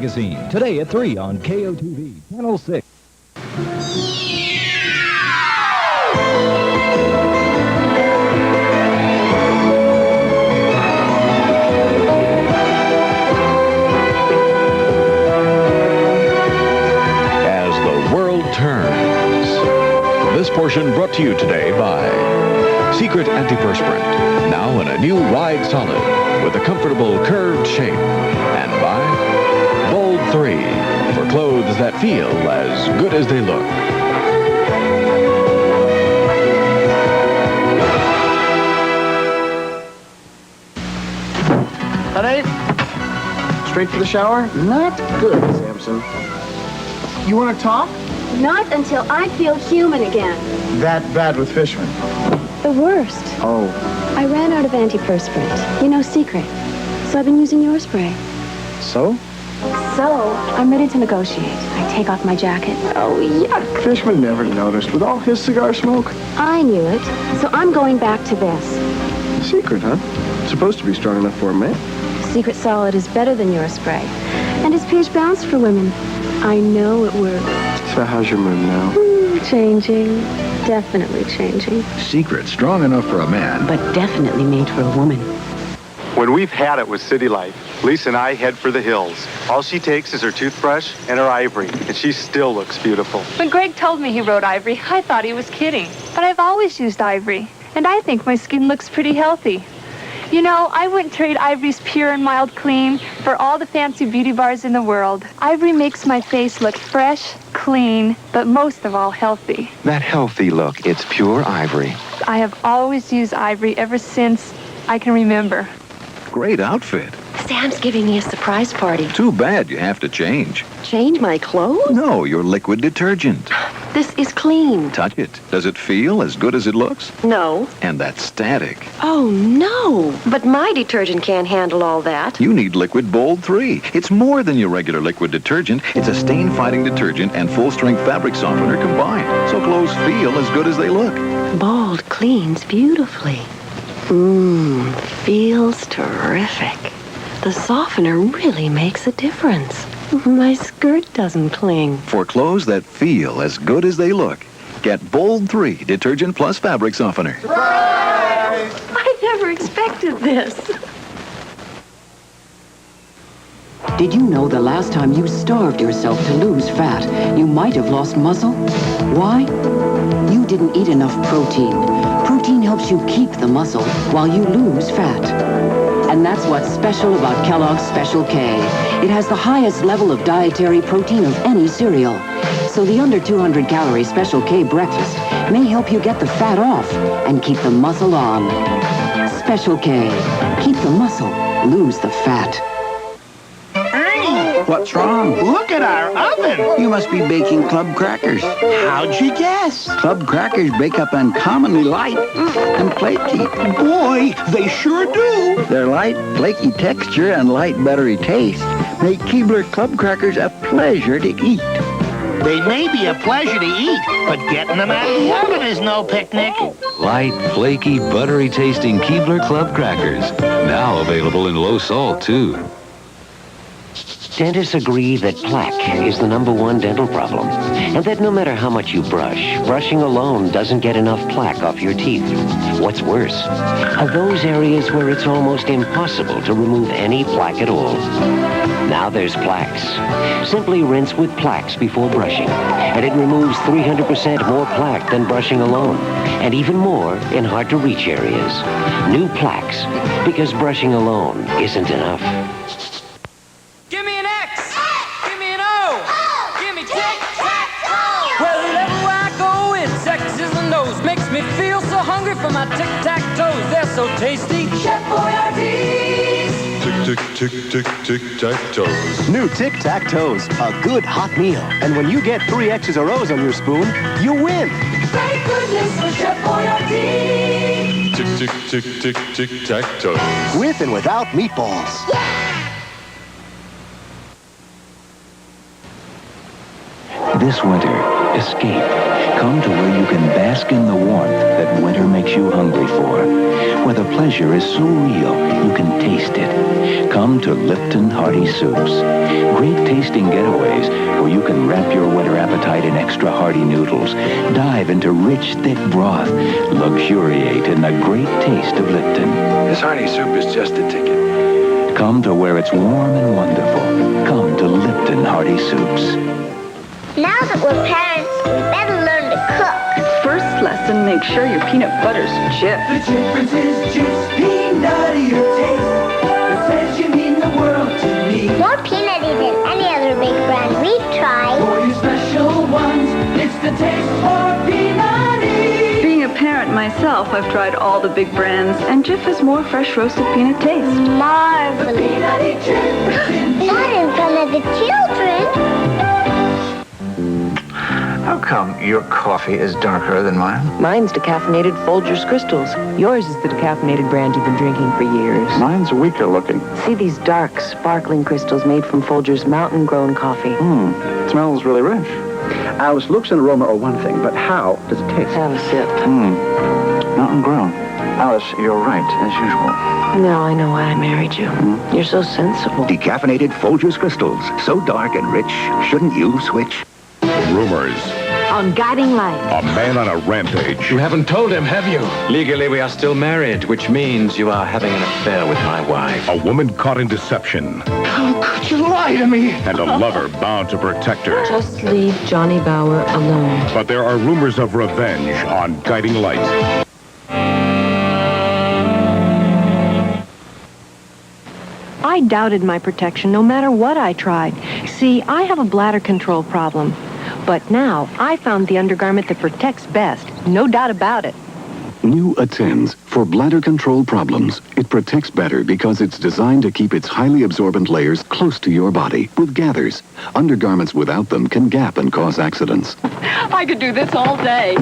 Magazine, today at 3 on KOTV, Channel 6. As the world turns. This portion brought to you today by Secret Antiperspirant, now in a new wide solid with a comfortable curved shape, and by Bold 3 for clothes that feel as good as they look. Honey, straight for the shower? Not good, Samson. You want to talk? Not until I feel human again. That bad with Fishman? The worst. Oh. I ran out of antiperspirant. You know, Secret. So I've been using your spray. So? So, I'm ready to negotiate. I take off my jacket. Oh, yuck. Fishman never noticed with all his cigar smoke. I knew it. So I'm going back to this. Secret, huh? Supposed to be strong enough for a man. Secret Solid is better than your spray. And it's pH balanced for women. I know it works. So how's your mood now? Changing. Definitely changing. Secret, strong enough for a man. But definitely made for a woman. When we've had it with city life, Lisa and I head for the hills. All she takes is her toothbrush and her ivory, and she still looks beautiful. When Greg told me he wrote ivory, I thought he was kidding. But I've always used ivory, and I think my skin looks pretty healthy. You know, I wouldn't trade Ivory's pure and mild clean for all the fancy beauty bars in the world. Ivory makes my face look fresh, clean, but most of all healthy. That healthy look, it's pure ivory. I have always used ivory ever since I can remember. Great outfit. Sam's giving me a surprise party. Too bad you have to change. Change my clothes? No, your liquid detergent. This is clean. Touch it. Does it feel as good as it looks? No. And that static. Oh, no. But my detergent can't handle all that. You need Liquid Bold 3. It's more than your regular liquid detergent. It's a stain-fighting detergent and full-strength fabric softener combined. So clothes feel as good as they look. Bold cleans beautifully. Feels terrific. The softener really makes a difference. My skirt doesn't cling. For clothes that feel as good as they look, get Bold 3 Detergent Plus Fabric Softener. I never expected this. Did you know the last time you starved yourself to lose fat, you might have lost muscle? Why? You didn't eat enough protein. Protein helps you keep the muscle while you lose fat. And that's what's special about Kellogg's Special K. It has the highest level of dietary protein of any cereal. So the under 200-calorie Special K breakfast may help you get the fat off and keep the muscle on. Special K. Keep the muscle, lose the fat. What's wrong? Look at our oven. You must be baking club crackers. How'd you guess? Club crackers bake up uncommonly light and flaky. Boy, they sure do. Their light, flaky texture and light, buttery taste make Keebler club crackers a pleasure to eat. They may be a pleasure to eat, but getting them out of the oven is no picnic. Light, flaky, buttery-tasting Keebler Club crackers. Now available in low salt, too. Dentists agree that plaque is the #1 dental problem, and that no matter how much you brush, brushing alone doesn't get enough plaque off your teeth. What's worse are those areas where it's almost impossible to remove any plaque at all. Now there's Plaques. Simply rinse with Plaques before brushing, and it removes 300% more plaque than brushing alone, and even more in hard-to-reach areas. New Plaques, because brushing alone isn't enough. Give me an X. Give me an O. Give me tic-tac-toe. Wherever I go, it's X's and O's. Makes me feel so hungry for my tic-tac-toes. They're so tasty. Chef Boyardee's. Tic-tac-toes. New tic-tac-toes. A good hot meal. And when you get 3 X's or O's on your spoon, you win. Thank goodness for Chef Boyardee. Tic-tac-toes. With and without meatballs. Yeah! This winter, escape. Come to where you can bask in the warmth that winter makes you hungry for. Where the pleasure is so real, you can taste it. Come to Lipton Hearty Soups. Great tasting getaways where you can wrap your winter appetite in extra hearty noodles. Dive into rich, thick broth. Luxuriate in the great taste of Lipton. This hearty soup is just the ticket. Come to where it's warm and wonderful. Come to Lipton Hearty Soups. Now that we're parents, we better learn to cook. First lesson, make sure your peanut butter's Jif. The difference is juice, peanuttier taste. It says you mean the world to me. More peanutty than any other big brand we've tried. For your special ones, it's the taste for peanutty. Being a parent myself, I've tried all the big brands, and Jif has more fresh roasted peanut taste. Marvelous. Peanutty Jif. Not in front of the children. How come your coffee is darker than mine? Mine's decaffeinated Folgers Crystals. Yours is the decaffeinated brand you've been drinking for years. Mine's weaker looking. See these dark, sparkling crystals made from Folgers mountain-grown coffee. It smells really rich. Alice, looks and aroma are one thing, but how does it taste? Have a sip. Mountain grown. Alice, you're right, as usual. Now I know why I married you. You're so sensible. Decaffeinated Folgers Crystals. So dark and rich. Shouldn't you switch? Rumors. On Guiding Light. A man on a rampage. You haven't told him, have you? Legally, we are still married, which means you are having an affair with my wife. A woman caught in deception. How could you lie to me? And a lover bound to protect her. Just leave Johnny Bauer alone. But there are rumors of revenge on Guiding Light. I doubted my protection no matter what I tried. See, I have a bladder control problem. But now, I found the undergarment that protects best. No doubt about it. New Attends for bladder control problems. It protects better because it's designed to keep its highly absorbent layers close to your body with gathers. Undergarments without them can gap and cause accidents. I could do this all day.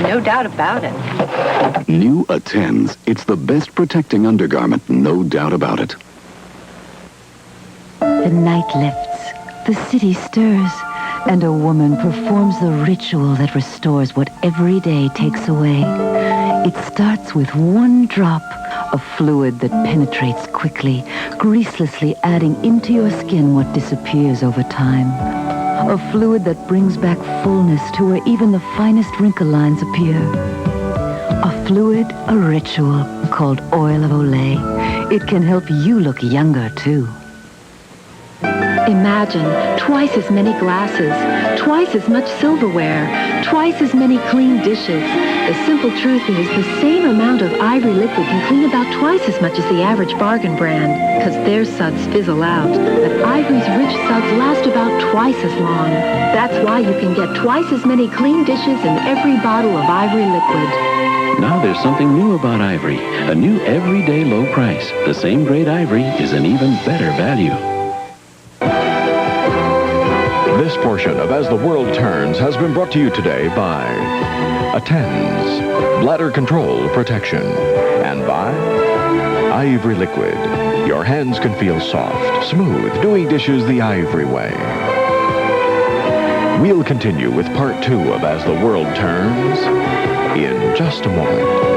No doubt about it. New Attends. It's the best protecting undergarment, no doubt about it. The night lifts, the city stirs, and a woman performs the ritual that restores what every day takes away. It starts with one drop of fluid that penetrates quickly, greaselessly adding into your skin what disappears over time. A fluid that brings back fullness to where even the finest wrinkle lines appear. A fluid, a ritual called Oil of Olay. It can help you look younger, too. Imagine twice as many glasses, twice as much silverware, twice as many clean dishes. The simple truth is the same amount of Ivory liquid can clean about twice as much as the average bargain brand, because their suds fizzle out. But Ivory's rich suds last about twice as long. That's why you can get twice as many clean dishes in every bottle of Ivory liquid. Now there's something new about Ivory. A new everyday low price. The same great Ivory is an even better value. This portion of As the World Turns has been brought to you today by Attends, Bladder Control Protection, and by Ivory Liquid. Your hands can feel soft, smooth, doing dishes the Ivory way. We'll continue with part 2 of As the World Turns in just a moment.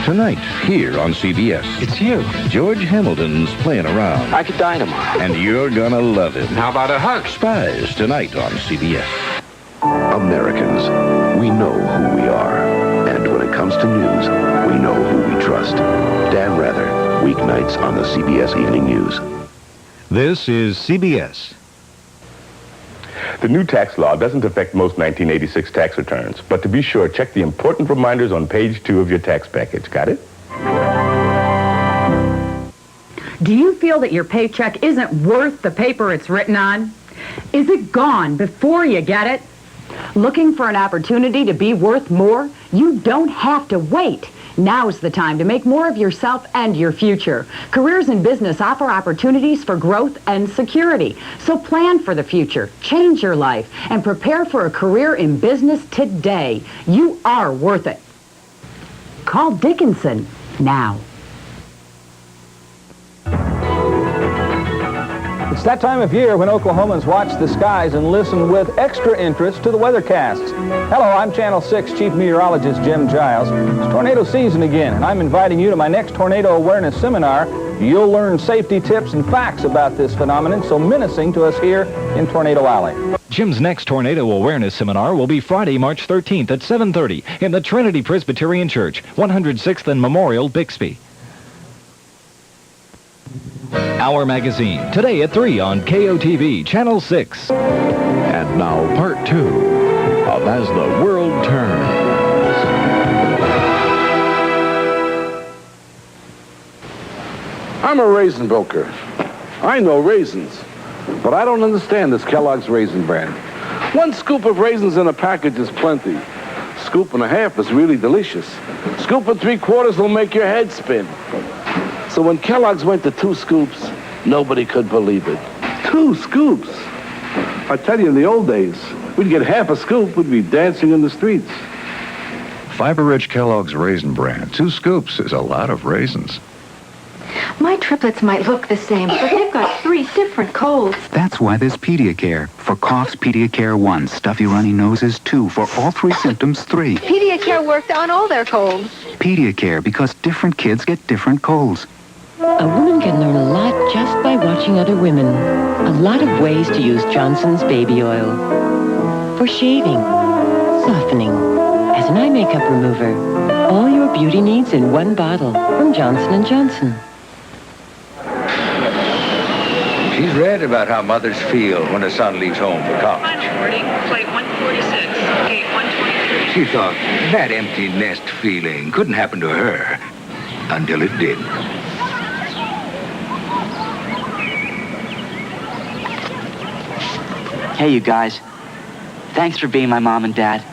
Tonight, here on CBS. It's you. George Hamilton's playing around. I could die tomorrow. And you're gonna love him. How about a hug? Spies, tonight on CBS. Americans, we know who we are. And when it comes to news, we know who we trust. Dan Rather, weeknights on the CBS Evening News. This is CBS. The new tax law doesn't affect most 1986 tax returns, but to be sure, check the important reminders on page 2 of your tax package. Got it? Do you feel that your paycheck isn't worth the paper it's written on? Is it gone before you get it? Looking for an opportunity to be worth more? You don't have to wait. Now's the time to make more of yourself and your future. Careers in business offer opportunities for growth and security. So plan for the future, change your life, and prepare for a career in business today. You are worth it. Call Dickinson now. It's that time of year when Oklahomans watch the skies and listen with extra interest to the weathercasts. Hello, I'm Channel 6 Chief Meteorologist Jim Giles. It's tornado season again, and I'm inviting you to my next tornado awareness seminar. You'll learn safety tips and facts about this phenomenon so menacing to us here in Tornado Alley. Jim's next tornado awareness seminar will be Friday, March 13th at 7:30 in the Trinity Presbyterian Church, 106th and Memorial, Bixby. Our magazine, today at 3 on KOTV, Channel 6. And now part 2 of As the World Turns. I'm a raisin broker. I know raisins, but I don't understand this Kellogg's Raisin brand. 1 scoop of raisins in a package is plenty. Scoop and a half is really delicious. Scoop and 3/4 will make your head spin. So when Kellogg's went to 2 scoops, nobody could believe it. 2 scoops! I tell you, in the old days, we'd get half a scoop, we'd be dancing in the streets. Fiber-rich Kellogg's Raisin brand. 2 scoops is a lot of raisins. My triplets might look the same, but they've got 3 different colds. That's why there's Pediacare. For coughs, Pediacare 1. Stuffy, runny noses, 2. For all 3 symptoms, 3. Pediacare worked on all their colds. Pediacare, because different kids get different colds. A woman can learn a lot just by watching other women. A lot of ways to use Johnson's baby oil. For shaving, softening, as an eye makeup remover. All your beauty needs in 1 bottle from Johnson & Johnson. She's read about how mothers feel when a son leaves home for college. Boarding, flight 146, gate 123. She thought that empty nest feeling couldn't happen to her until it did. Hey, you guys. Thanks for being my mom and dad.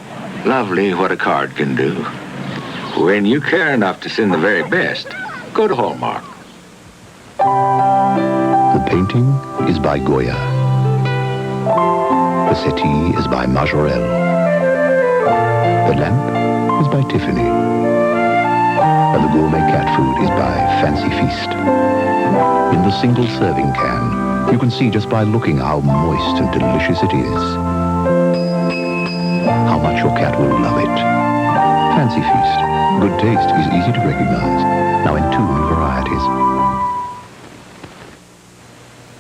Lovely what a card can do. When you care enough to send the very best, go to Hallmark. The painting is by Goya. The settee is by Majorelle. The lamp is by Tiffany. And the gourmet cat food is by Fancy Feast. In the single serving can, you can see just by looking how moist and delicious it is. How much your cat will love it. Fancy Feast. Good taste is easy to recognize. Now in 2 new varieties.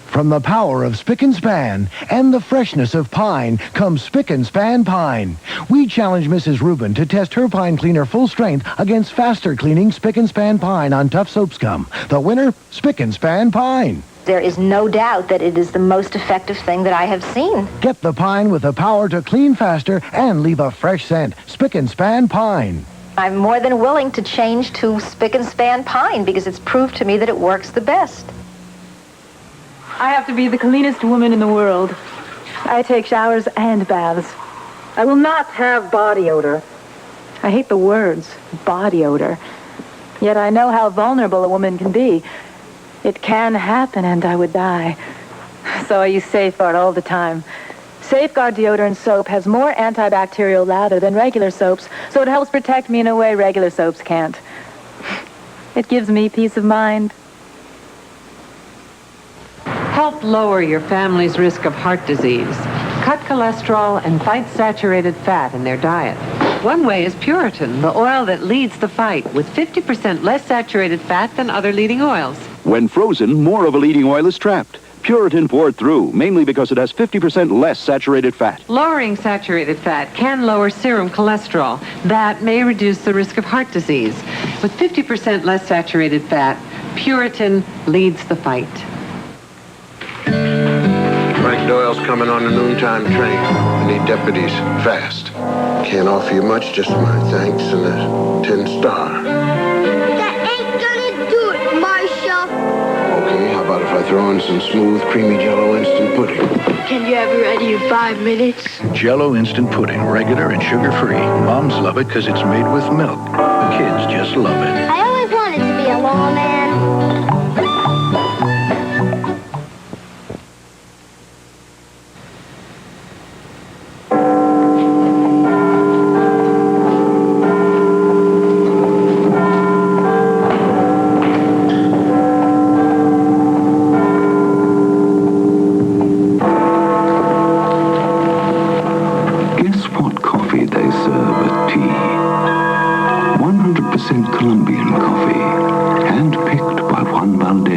From the power of Spick and Span and the freshness of pine comes Spick and Span Pine. We challenge Mrs. Rubin to test her pine cleaner full strength against faster cleaning Spick and Span Pine on tough soap scum. The winner, Spick and Span Pine. There is no doubt that it is the most effective thing that I have seen. Get the pine with the power to clean faster and leave a fresh scent. Spick and Span Pine. I'm more than willing to change to Spick and Span Pine because it's proved to me that it works the best. I have to be the cleanest woman in the world. I take showers and baths. I will not have body odor. I hate the words, body odor. Yet I know how vulnerable a woman can be. It can happen and I would die. So I use Safeguard all the time. Safeguard deodorant soap has more antibacterial lather than regular soaps, so it helps protect me in a way regular soaps can't. It gives me peace of mind. Help lower your family's risk of heart disease. Cut cholesterol and fight saturated fat in their diet. One way is Puritan, the oil that leads the fight, with 50% less saturated fat than other leading oils. When frozen, more of a leading oil is trapped. Puritan poured through, mainly because it has 50% less saturated fat. Lowering saturated fat can lower serum cholesterol. That may reduce the risk of heart disease. With 50% less saturated fat, Puritan leads the fight. Frank Doyle's coming on the noontime train. I need deputies, fast. Can't offer you much, just my thanks and a 10-star. That ain't gonna do it, Marshal. Okay, how about if I throw in some smooth, creamy Jell-O instant pudding? Can you have it ready in 5 minutes? Jell-O instant pudding, regular and sugar-free. Moms love it because it's made with milk. Kids just love it. I always wanted to be a lawman.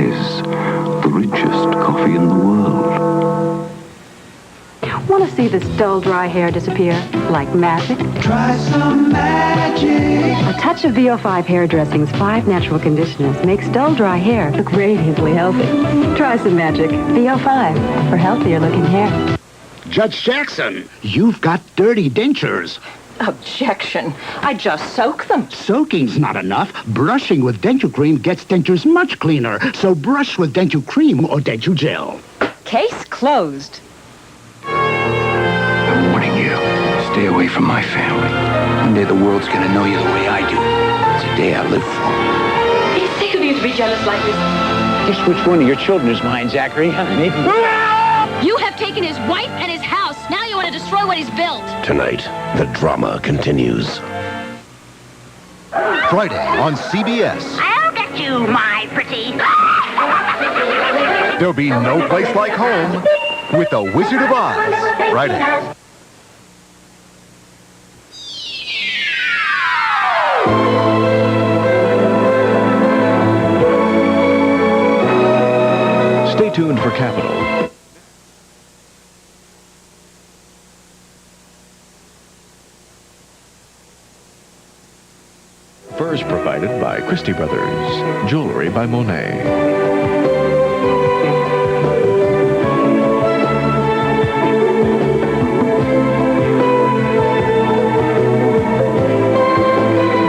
is the richest coffee in the world. Want to see this dull, dry hair disappear? Like magic? Try some magic. A touch of VO5 hair dressing's 5 natural conditioners makes dull, dry hair look radiantly healthy. Try some magic. VO5 for healthier looking hair. Judge Jackson, you've got dirty dentures. Objection. I just soak them. Soaking's not enough. Brushing with dental cream gets dentures much cleaner. So brush with dental cream or dental gel. Case closed. I'm warning you. Stay away from my family. One day the world's gonna know you the way I do. It's a day I live for. It's sick of you to be jealous like this. Guess which one of your children is mine, Zachary? You have taken his wife and his house. Now you want to destroy what he's built. Tonight, the drama continues. Friday on CBS. I'll get you, my pretty. There'll be no place like home with the Wizard of Oz. Friday. Stay tuned for Capital. Furs provided by Christie Brothers. Jewelry by Monet.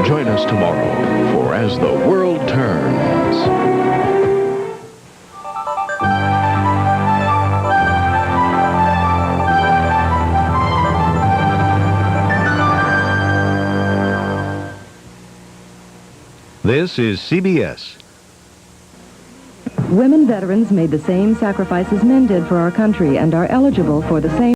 Join us tomorrow for As the World Turns. This is CBS. Women veterans made the same sacrifices men did for our country and are eligible for the same